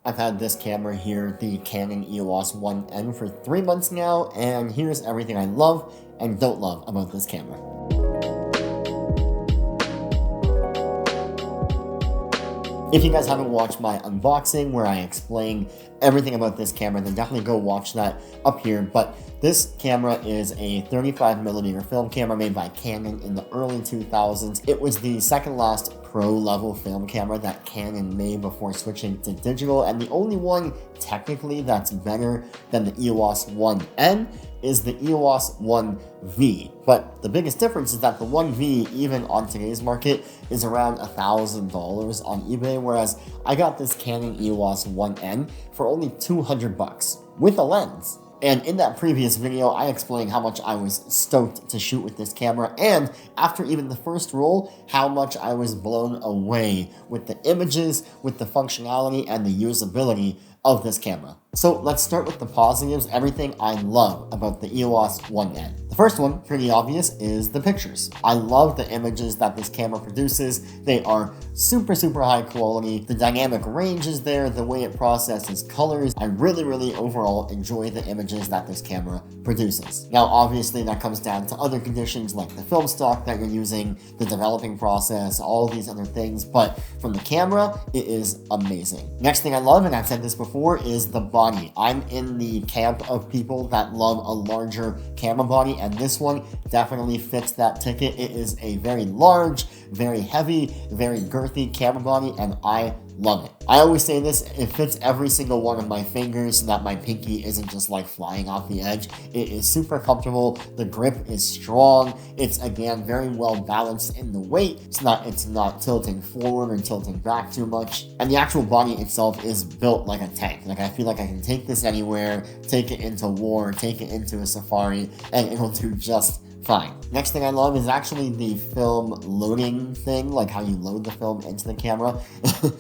I've had this camera here, the Canon EOS-1n, for 3 months now, and here's everything I love and don't love about this camera. If you guys haven't watched my unboxing where I explain everything about this camera, then definitely go watch that up here. But this camera is a 35mm film camera made by Canon in the early 2000s. It was the second last pro-level film camera that Canon made before switching to digital, and the only one technically that's better than the EOS-1n is the EOS-1V. But the biggest difference is that the 1V, even on today's market, is around $1,000 on eBay, whereas I got this Canon EOS-1n for only $200 with a lens. And in that previous video, I explained how much I was stoked to shoot with this camera, and after even the first roll, how much I was blown away with the images, with the functionality, and the usability of this camera. So let's start with the positives, everything I love about the EOS-1n. The first one, pretty obvious, is the pictures. I love the images that this camera produces. They are super high quality. The dynamic range is there, the way it processes colors. I really overall enjoy the images that this camera produces. Now, obviously, that comes down to other conditions like the film stock that you're using, the developing process, all these other things, but from the camera, it is amazing. Next thing I love, and I've said this before, is the body. I'm in the camp of people that love a larger camera body, and this one definitely fits that ticket. It is a very large, very heavy, very girthy camera body, and I love it. I always say this, it fits every single one of my fingers so that my pinky isn't just like flying off the edge. It is super comfortable, the grip is strong, it's again very well balanced in the weight so that it's not tilting forward or tilting back too much. And the actual body itself is built like a tank. Like I feel like I can take this anywhere, take it into war, take it into a safari, and it'll do just fine. Next thing I love is actually the film loading thing, like how you load the film into the camera.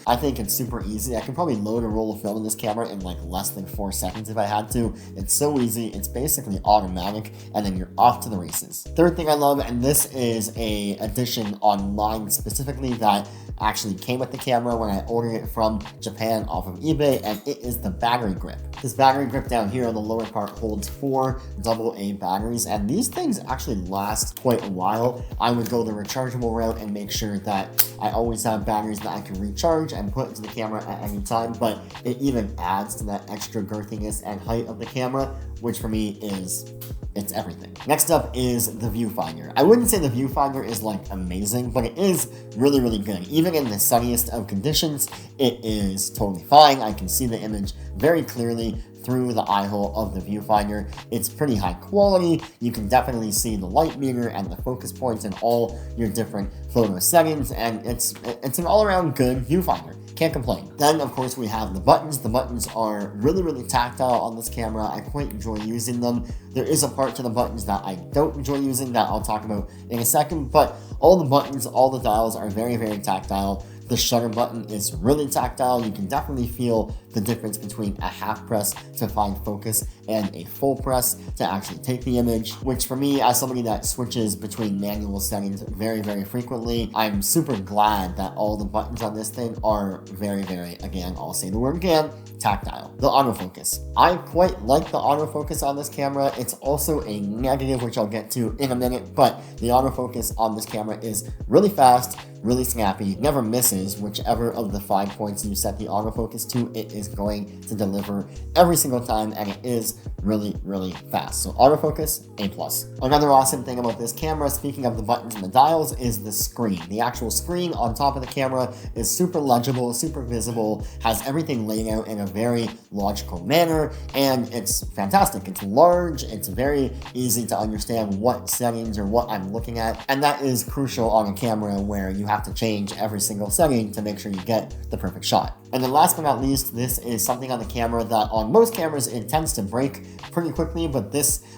I think it's super easy. I can probably load a roll of film in this camera in like less than 4 seconds if I had to. It's so easy. It's basically automatic, and then you're off to the races. Third thing I love, and this is a edition online specifically that actually came with the camera when I ordered it from Japan off of eBay, and it is the battery grip. This battery grip down here on the lower part holds 4 AA batteries, and these things actually last quite a while. I would go the rechargeable route and make sure that I always have batteries that I can recharge and put into the camera at any time, but it even adds to that extra girthiness and height of the camera, which for me it's everything. Next up is the viewfinder. I wouldn't say the viewfinder is like amazing, but it is really good. Even in the sunniest of conditions, it is totally fine. I can see the image very clearly through the eye hole of the viewfinder. It's pretty high quality. You can definitely see the light meter and the focus points and all your different photo settings, and it's an all-around good viewfinder. Can't complain. Then, of course, we have the buttons. The buttons are really tactile on this camera. I quite enjoy using them. There is a part to the buttons that I don't enjoy using that I'll talk about in a second, but all the buttons, all the dials are very tactile. The shutter button is really tactile. You can definitely feel the difference between a half press to find focus and a full press to actually take the image, which for me, as somebody that switches between manual settings very frequently, I'm super glad that all the buttons on this thing are very, again, I'll say the word again, tactile. The autofocus. I quite like the autofocus on this camera. It's also a negative, which I'll get to in a minute, but the autofocus on this camera is really fast, really snappy, never misses whichever of the 5 points you set the autofocus to. It is going to deliver every single time, and it is really fast. So autofocus, A+. Another awesome thing about this camera, speaking of the buttons and the dials, is the screen. The actual screen on top of the camera is super legible, super visible, has everything laid out in a very logical manner, and it's fantastic. It's large, it's very easy to understand what settings or what I'm looking at, and that is crucial on a camera where you have to change every single setting to make sure you get the perfect shot. And then last but not least, this is something on the camera that on most cameras it tends to break pretty quickly, but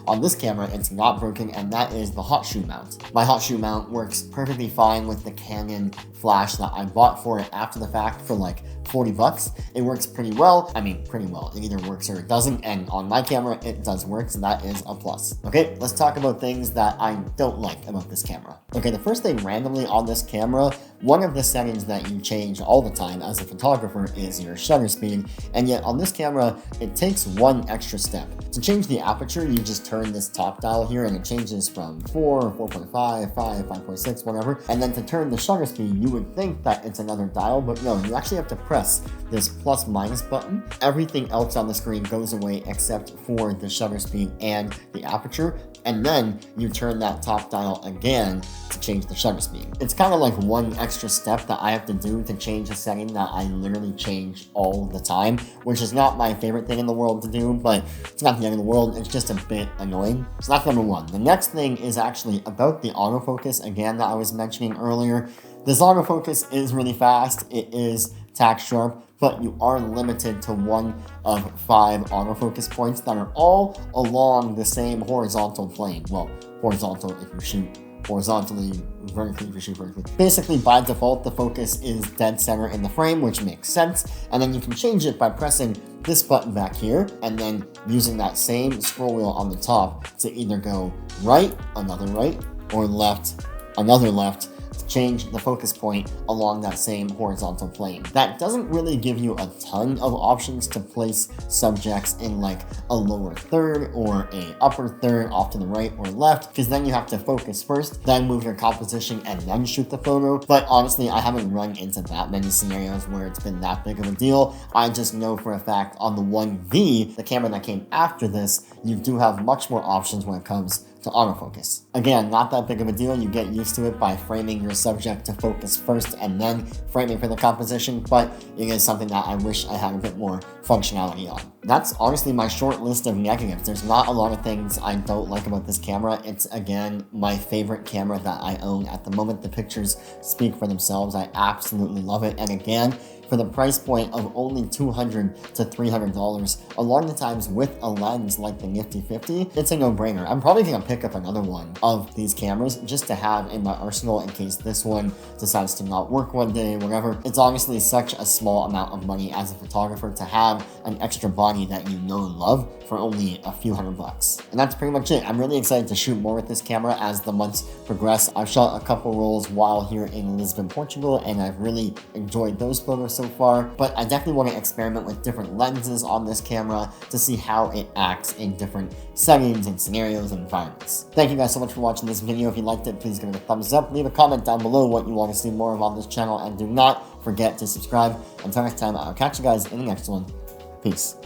on this camera it's not broken, and that is the hot shoe mount. My hot shoe mount works perfectly fine with the Canon flash that I bought for it after the fact for like $40. It works pretty well. I mean, pretty well. It either works or it doesn't, and on my camera, it does work, so that is a plus. Okay, let's talk about things that I don't like about this camera. Okay, the first thing randomly on this camera, one of the settings that you change all the time as a photographer photographer is your shutter speed, and yet on this camera, it takes one extra step. To change the aperture, you just turn this top dial here and it changes from 4, 4.5, 5, 5.6, whatever. And then to turn the shutter speed, you would think that it's another dial, but no, you actually have to press this plus minus button. Everything else on the screen goes away except for the shutter speed and the aperture, and then you turn that top dial again to change the shutter speed. It's kind of like one extra step that I have to do to change a setting that I literally change all the time, which is not my favorite thing in the world to do, but it's not the end of the world, it's just a bit annoying. So that's number one. The next thing is actually about the autofocus, again, that I was mentioning earlier. This autofocus is really fast, it is tack sharp, but you are limited to one of 5 autofocus points that are all along the same horizontal plane. Well, horizontal if you shoot horizontally, vertically if you shoot vertically. Basically, by default, the focus is dead center in the frame, which makes sense, and then you can change it by pressing this button back here, and then using that same scroll wheel on the top to either go right, another right, or left, another left, change the focus point along that same horizontal plane. That doesn't really give you a ton of options to place subjects in like a lower third or a upper third off to the right or left, because then you have to focus first, then move your composition, and then shoot the photo. But honestly, I haven't run into that many scenarios where it's been that big of a deal. I just know for a fact on the 1V, the camera that came after this, you do have much more options when it comes to autofocus. Again, not that big of a deal. You get used to it by framing your subject to focus first and then framing for the composition, but it is something that I wish I had a bit more functionality on. That's honestly my short list of negatives. There's not a lot of things I don't like about this camera. It's, again, my favorite camera that I own at the moment. The pictures speak for themselves. I absolutely love it. And again, for the price point of only $200 to $300, along the times with a lens like the Nifty 50, it's a no-brainer. I'm probably gonna pick up another one of these cameras just to have in my arsenal in case this one decides to not work one day, whatever. It's honestly such a small amount of money as a photographer to have an extra body that you know and love for only a few $100. And that's pretty much it. I'm really excited to shoot more with this camera as the months progress. I've shot a couple rolls while here in Lisbon, Portugal, and I've really enjoyed those photos so far, but I definitely want to experiment with different lenses on this camera to see how it acts in different settings and scenarios and environments. Thank you guys so much for watching this video. If you liked it, please give it a thumbs up, leave a comment down below what you want to see more of on this channel, and do not forget to subscribe. Until next time, I'll catch you guys in the next one. Peace.